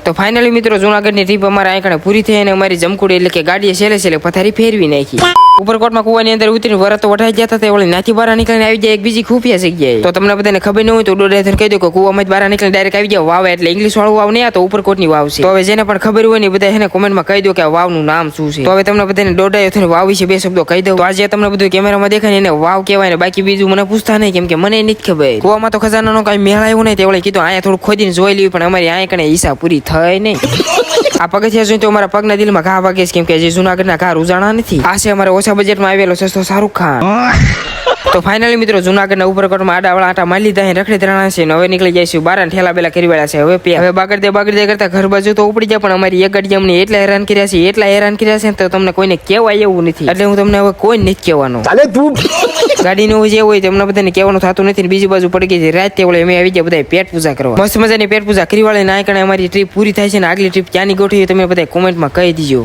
તો ફાઇનલી મિત્રો જૂનાગઢની ટ્રીપ અમારા આંકણે પૂરી થઈ અને અમારી જમકુડી એટલે કે ગાડીએ છેલ્લે પથારી ફેરવી નાખી. ઉપરકોટમાં કુવાની અંદર ઉતરીને વરતો વઢાઈ જતા હતા વળી નાથી બહાર નીકળીને આવી જાય એક બીજી ખુફિયા જગ્યાએ. તો તમને બધાને ખબર ન હોય તો ડોડાથન કહી દો કે કુવામાં જ બહાર નીકળીને ડાયરેક્ટ આવી જાવ વાવ એટલે ઇંગ્લિશ વાળું વાવ નહીં, તો ઉપરકોટની વાવ છે. તો હવે જેને પણ ખબર હોય ને બધા એને કોમેન્ટમાં કહી દો કે આ વાવનું નામ શું છે. તો હવે તમને બધાને ડોડાયો થઈને વાવ વિશે બે શબ્દો કહી દઉં. તો આજે તમને બધું કેમેરામાં દેખાય ને એને વાવ કહેવાય ને બાકી બીજું મને પૂછતા નહીં, કેમ કે મને નથી ખબર. કુવામાં તો ખજાનાનો કઈ મેળ આવ્યો નહીં, તેવળે કીધું અહીંયા થોડું ખોદીને જોઈ લેવી, પણ અમારી આંકણે ઈચ્છા પૂરી થઈ નહીં. આ પગથિયા જોઈને તો અમારા પગના દિલમાં ઘા વાગે છે, કેમ કે જે જૂનાગઢના ઘા ઉજાણા નથી. આ છે અમારે ઓછા બજેટમાં આવેલો સસ્તો શાહરુખ ખાન. તો ફાઇનલી મિત્રો જૂનાગઢના ઉપરકોટમાં આડાવાળા આટા મારી લીધા રખડી ધરાણા છે. હવે નીકળી જઈશું બારા ઠેલા બેલા કરી વાળા છે. હવે બાગડદે કરતા ઘર બાજુ તો ઉપડી જાય, પણ અમારી એક ગાડી અમને એટલા હેરાન કર્યા છે તો તમને કોઈને કહેવાય એવું નથી, એટલે હું તમને હવે કોઈ નથી કહેવાનો. ગાડીનું જે હોય તમને બધાને કહેવાનું થતું નથી. બીજી બાજુ પડી ગઈ છે રાત, તે અમે આવી ગયા બધા પેટ પૂજા કરવા. મસ્ત મજાની પેટ પૂજા કરી વાળી ના કારણે અમારી ટ્રીપ પૂરી થાય છે ને આગલી ટ્રીપ ક્યાંની ગોઠવી તમે બધા કોમેન્ટમાં કહી દીજો.